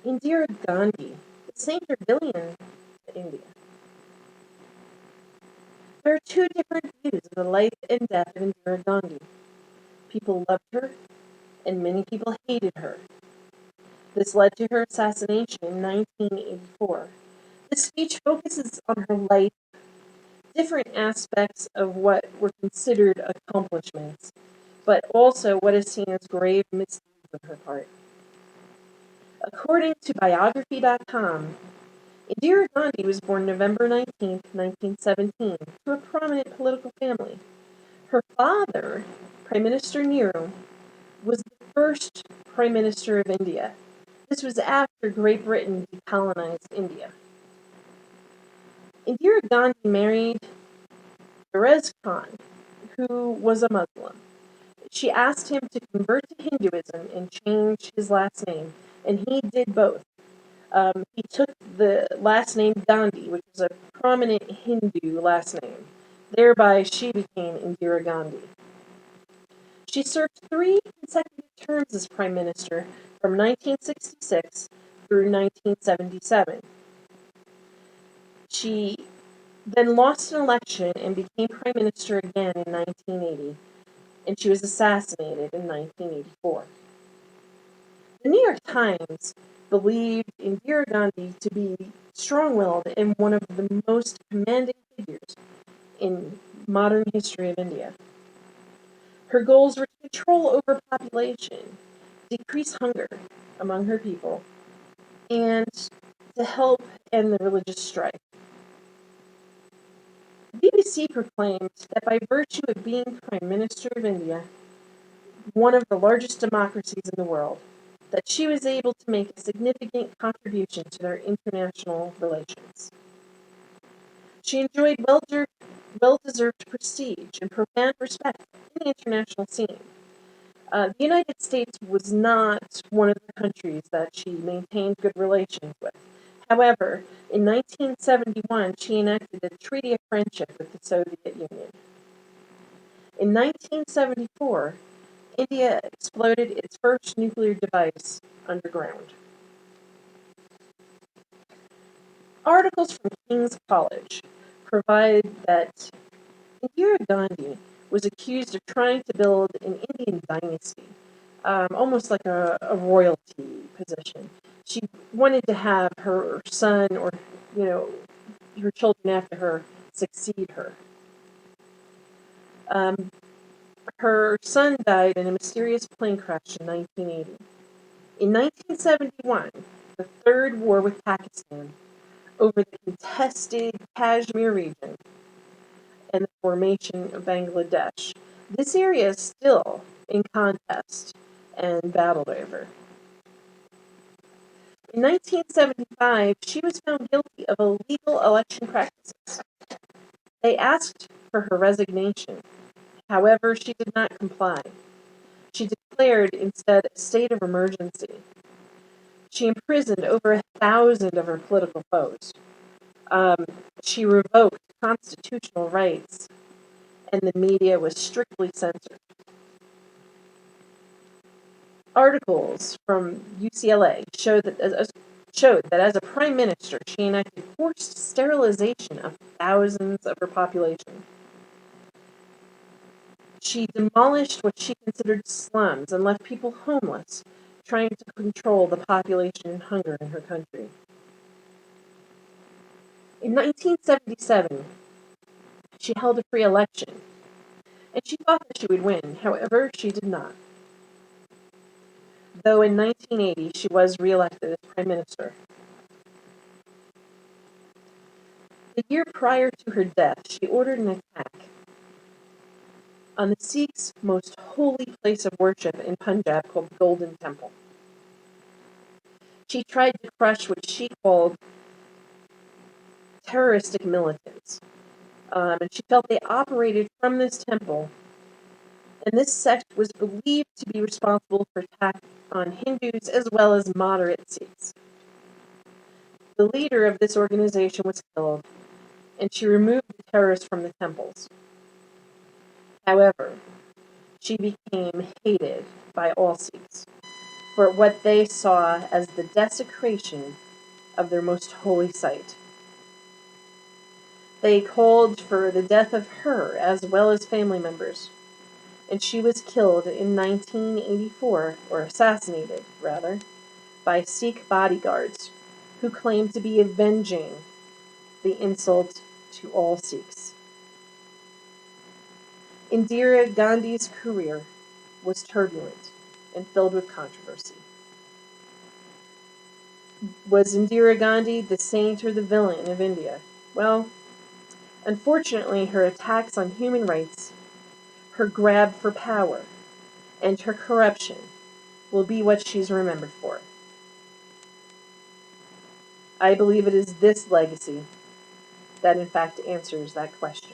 Indira Gandhi, the saint or billionaire to India. There are two different views of the life and death of Indira Gandhi. People loved her, and many people hated her. This led to her assassination in 1984. The speech focuses on her life, different aspects of what were considered accomplishments, but also what is seen as grave misdeeds on her part. According to biography.com, Indira Gandhi was born November 19th, 1917, to a prominent political family. Her father, Prime Minister Nehru, was the first Prime Minister of India. This was after Great Britain decolonized India. Indira Gandhi married Perez Khan, who was a Muslim. She asked him to convert to Hinduism and change his last name, and he did both. He took the last name Gandhi, which was a prominent Hindu last name. Thereby, she became Indira Gandhi. She served 3 consecutive terms as Prime Minister from 1966 through 1977. She then lost an election and became Prime Minister again in 1980, and she was assassinated in 1984. The New York Times believed Indira Gandhi to be strong-willed and one of the most commanding figures in modern history of India. Her goals were to control overpopulation, decrease hunger among her people, and to help end the religious strife. The BBC proclaimed that by virtue of being Prime Minister of India, one of the largest democracies in the world, that she was able to make a significant contribution to their international relations. She enjoyed well-deserved prestige and profound respect in the international scene. The United States was not one of the countries that she maintained good relations with. However, in 1971, she enacted a treaty of friendship with the Soviet Union. In 1974, India exploded its first nuclear device underground. Articles from King's College provide that Indira Gandhi was accused of trying to build an Indian dynasty, almost like a royalty position. She wanted to have her son or, you know, her children after her succeed her. Her son died in a mysterious plane crash in 1980. In 1971, the Third War with Pakistan over the contested Kashmir region and the formation of Bangladesh. This area is still in contest and battled over. In 1975, she was found guilty of illegal election practices. They asked for her resignation. However, she did not comply. She declared instead a state of emergency. She imprisoned over 1,000 of her political foes. She revoked constitutional rights, and the media was strictly censored. Articles from UCLA showed that as a prime minister, she enacted forced sterilization of thousands of her population. She demolished what she considered slums and left people homeless, trying to control the population and hunger in her country. In 1977, she held a free election, and she thought that she would win. However, she did not. Though in 1980 she was re-elected as Prime Minister. The year prior to her death, she ordered an attack on the Sikhs' most holy place of worship in Punjab called the Golden Temple. She tried to crush what she called terroristic militants, and she felt they operated from this temple, and this sect was believed to be responsible for attacks on Hindus as well as moderate Sikhs. The leader of this organization was killed, and she removed the terrorists from the temples. However, she became hated by all Sikhs. for what they saw as the desecration of their most holy site. They called for the death of her as well as family members, and she was killed in 1984, or assassinated, rather, by Sikh bodyguards who claimed to be avenging the insult to all Sikhs. Indira Gandhi's career was turbulent and filled with controversy. Was Indira Gandhi the saint or the villain of India? Well, unfortunately, her attacks on human rights, her grab for power, and her corruption will be what she's remembered for. I believe it is this legacy that in fact answers that question.